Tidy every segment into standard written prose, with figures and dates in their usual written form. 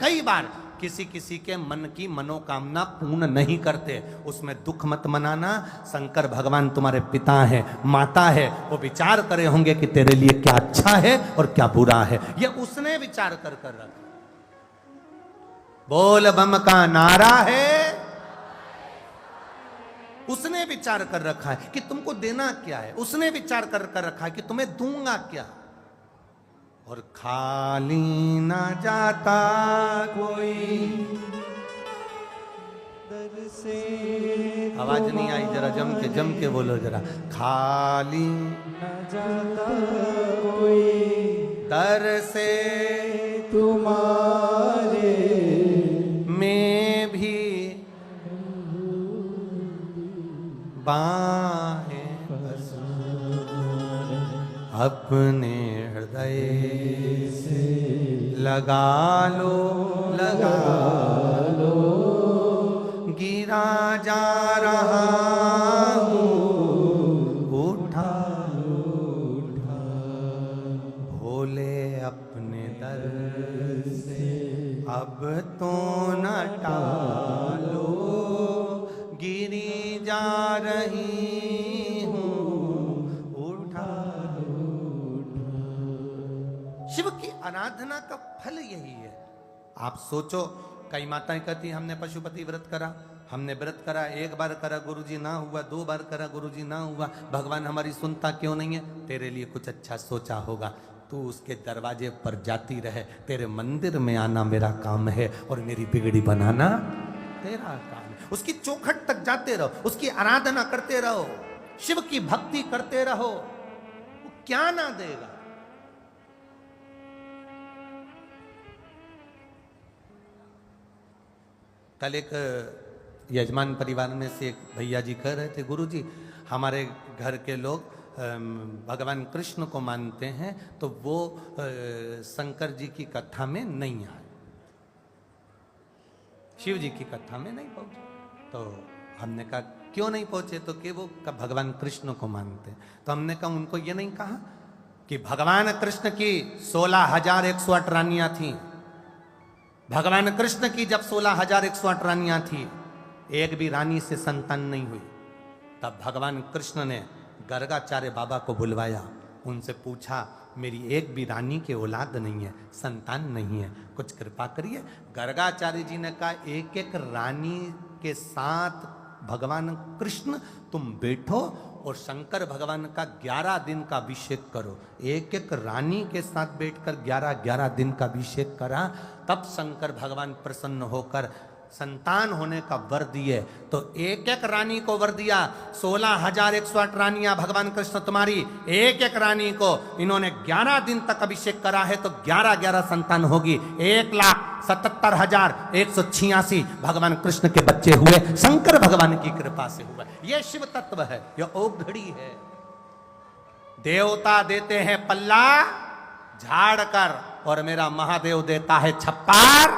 कई बार किसी किसी के मन की मनोकामना पूर्ण नहीं करते, उसमें दुख मत मनाना। शंकर भगवान तुम्हारे पिता है, माता है, वो विचार करे होंगे कि तेरे लिए क्या अच्छा है और क्या बुरा है, ये उसने विचार कर कर रखा। बोल बम का नारा है, उसने विचार कर रखा है कि तुमको देना क्या है, उसने विचार कर कर रखा है कि तुम्हें दूंगा क्या। और खाली ना जाता कोई दर से, आवाज नहीं आई, जरा जम के बोलो जरा। खाली ना जाता कोई दर से तुम्हारे में भी बाहें अपने हृदय से लगा लो गिरा जा रहा हूँ, उठा भोले अपने दर से अब तो न टालो, गिरी जा रही हूँ, उठा। शिव की आराधना का फल यही है। आप सोचो, कई माताएं कहती हमने पशुपति व्रत करा, हमने व्रत करा, एक बार करा गुरुजी ना हुआ, 2 बार करा गुरुजी ना हुआ, भगवान हमारी सुनता क्यों नहीं है। तेरे लिए कुछ अच्छा सोचा होगा, तू उसके दरवाजे पर जाती रहे, तेरे मंदिर में आना मेरा काम है और मेरी बिगड़ी बनाना तेरा काम है। उसकी चौखट तक जाते रहो, उसकी आराधना करते रहो, शिव की भक्ति करते रहो, वो क्या ना देगा। कल एक यजमान परिवार में से एक भैया जी कह रहे थे, गुरुजी हमारे घर के लोग भगवान कृष्ण को मानते हैं, तो वो शंकर जी की कथा में नहीं आए, शिव जी की कथा में नहीं पहुंचे। तो हमने कहा क्यों नहीं पहुंचे, तो कि वो भगवान कृष्ण को मानते हैं। तो हमने कहा उनको ये नहीं कहा कि भगवान कृष्ण की 16,108 रानियां थी। भगवान कृष्ण की जब 16,108 रानियां थी, एक भी रानी से संतान नहीं हुई, तब भगवान कृष्ण ने गर्गाचार्य बाबा को बुलवाया, उनसे पूछा मेरी एक भी रानी के औलाद नहीं है, संतान नहीं है, कुछ कृपा करिए। गर्गाचार्य जी ने कहा एक एक रानी के साथ भगवान कृष्ण तुम बैठो और शंकर भगवान का 11 दिन का अभिषेक करो। एक एक रानी के साथ बैठकर 11 दिन का अभिषेक करा, तब शंकर भगवान प्रसन्न होकर संतान होने का वर दिए। तो एक एक रानी को वर दिया, 16,108 रानियां भगवान कृष्ण तुम्हारी, एक एक रानी को इन्होंने 11 दिन तक अभिषेक करा है, तो 11 संतान होगी। 1,77,186 भगवान कृष्ण के बच्चे हुए, शंकर भगवान की कृपा से हुए। यह शिव तत्व है, यह औघड़ी है। देवता देते हैं पल्ला झाड़ कर, और मेरा महादेव देता है छप्पर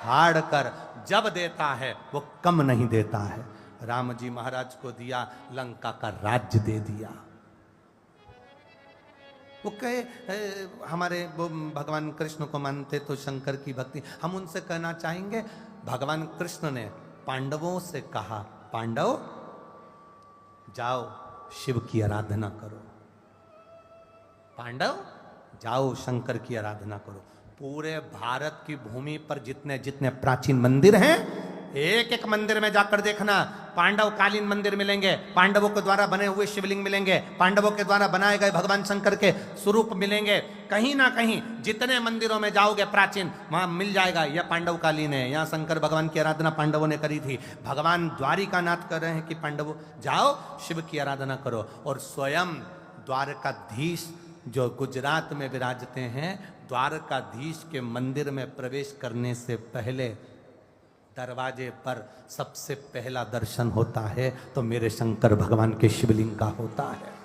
फाड़ कर। जब देता है वो कम नहीं देता है। राम जी महाराज को दिया, लंका का राज्य दे दिया। वो कहे हमारे वो भगवान कृष्ण को मानते तो शंकर की भक्ति। हम उनसे कहना चाहेंगे, भगवान कृष्ण ने पांडवों से कहा, पांडव जाओ शिव की आराधना करो, पांडव जाओ शंकर की आराधना करो। पूरे भारत की भूमि पर जितने जितने प्राचीन मंदिर हैं, एक एक मंदिर में जाकर देखना, पांडव कालीन मंदिर मिलेंगे, पांडवों के द्वारा बने हुए शिवलिंग मिलेंगे, पांडवों के द्वारा बनाए गए भगवान शंकर के स्वरूप मिलेंगे। कहीं ना कहीं जितने मंदिरों में जाओगे प्राचीन, वहां मिल जाएगा यह पांडव कालीन है, यहाँ शंकर भगवान की आराधना पांडवों ने करी थी। भगवान द्वारिका नाथ कर रहे हैं कि पांडवों जाओ शिव की आराधना करो। और स्वयं द्वारकाधीश जो गुजरात में विराजते हैं, द्वारकाधीश के मंदिर में प्रवेश करने से पहले दरवाजे पर सबसे पहला दर्शन होता है तो मेरे शंकर भगवान के शिवलिंग का होता है।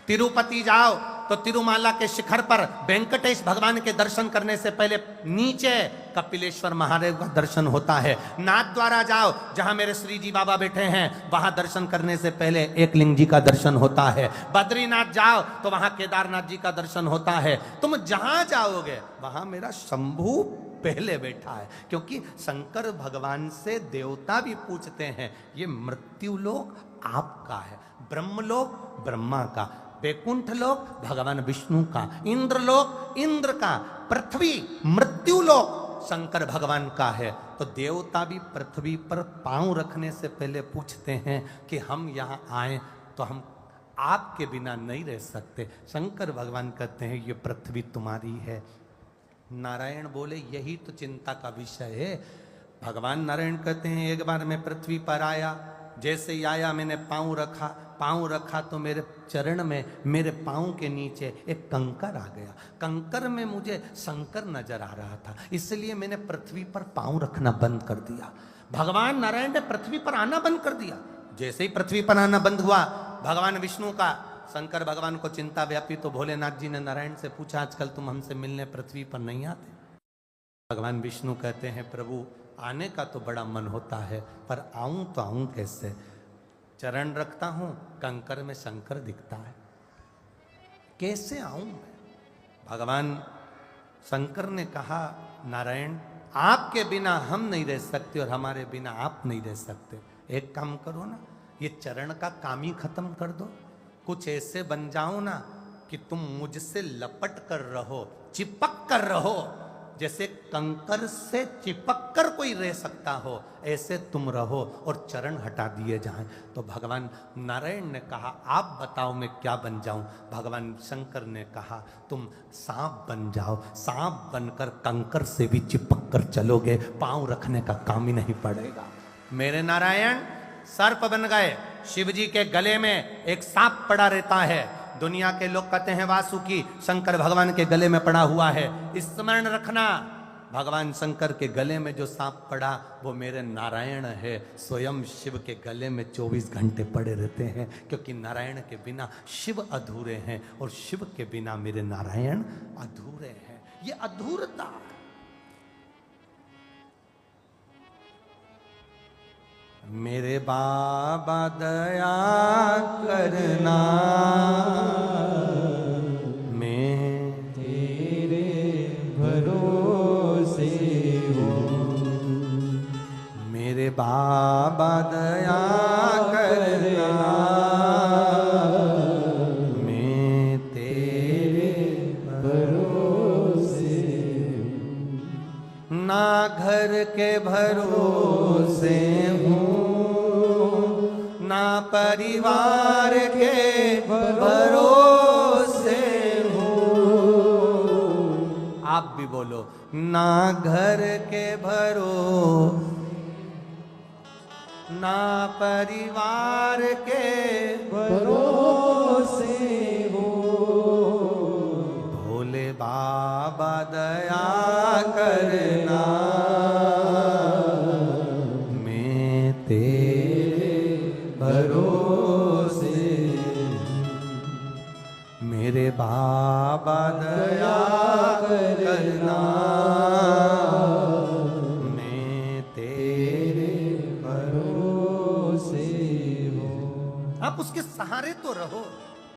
तिरुपति जाओ तो तिरुमाला के शिखर पर वेंकटेश भगवान के दर्शन करने से पहले नीचे कपिलेश्वर महादेव का दर्शन होता है। नाथ द्वारा जाओ जहां मेरे श्री जी बाबा बैठे हैं, वहां दर्शन करने से पहले एक लिंग जी का दर्शन होता है। बद्रीनाथ जाओ तो वहां केदारनाथ जी का दर्शन होता है। तुम जहां जाओगे वहां मेरा शंभू पहले बैठा है, क्योंकि शंकर भगवान से देवता भी पूछते हैं ये मृत्यु लोक आपका है, ब्रह्मलोक ब्रह्मा का, वैकुंठ लोक भगवान विष्णु का, इंद्र लोक इंद्र का, पृथ्वी मृत्यु लोक शंकर भगवान का है। तो देवता भी पृथ्वी पर पांव रखने से पहले पूछते हैं कि हम यहाँ आए तो हम आपके बिना नहीं रह सकते। शंकर भगवान कहते हैं ये पृथ्वी तुम्हारी है। नारायण बोले यही तो चिंता का विषय है। भगवान नारायण कहते हैं एक बार मैं पृथ्वी पर आया, जैसे ही आया मैंने पांव रखा तो मेरे चरण में, मेरे पांव के नीचे एक कंकर आ गया। कंकर में मुझे शंकर नजर आ रहा था, इसलिए मैंने पृथ्वी पर पांव रखना बंद कर दिया। भगवान नारायण ने पृथ्वी पर आना बंद कर दिया। जैसे ही पृथ्वी पर आना बंद हुआ, भगवान विष्णु का, शंकर भगवान को चिंता व्यापी, तो भोलेनाथ जी ने नारायण से पूछा आजकल तुम हमसे मिलने पृथ्वी पर नहीं आते? भगवान विष्णु कहते हैं प्रभु आने का तो बड़ा मन होता है, पर आऊं तो आऊं कैसे? चरण रखता हूं, कंकर में शंकर दिखता है, कैसे आऊं मैं? भगवान शंकर ने कहा नारायण आपके बिना हम नहीं रह सकते और हमारे बिना आप नहीं रह सकते। एक काम करो ना, ये चरण का काम ही खत्म कर दो, कुछ ऐसे बन जाओ ना कि तुम मुझसे लपट कर रहो, चिपक कर रहो, जैसे कंकर से चिपक कर कोई रह सकता हो, ऐसे तुम रहो और चरण हटा दिए जाएं। तो भगवान नारायण ने कहा आप बताओ मैं क्या बन जाऊं? भगवान शंकर ने कहा तुम सांप बन जाओ, सांप बनकर कंकर से भी चिपक कर चलोगे, पांव रखने का काम ही नहीं पड़ेगा। मेरे नारायण सर्प बन गए, शिव जी के गले में एक सांप पड़ा रहता है। दुनिया के लोग कहते हैं वासुकी, शंकर भगवान के गले में पड़ा हुआ है। स्मरण रखना भगवान शंकर के गले में जो सांप पड़ा वो मेरे नारायण है। स्वयं शिव के गले में 24 घंटे पड़े रहते हैं, क्योंकि नारायण के बिना शिव अधूरे हैं और शिव के बिना मेरे नारायण अधूरे हैं। ये अधूरता मेरे बाबा दया करना, मैं तेरे भरोसे हूँ। मेरे बाबा दया करना, मैं तेरे भरोसे हूँ। ना घर के भरोसे हूँ, ना परिवार के भरोसे हूँ। आप भी बोलो ना घर के भरोसे, ना परिवार के भरोसे हूँ। भोले बाबा दया करना, मैं तेरे भरोसे। मेरे बाबा दया करना, मैं तेरे भरोसे हूँ। आप उसके सहारे तो रहो।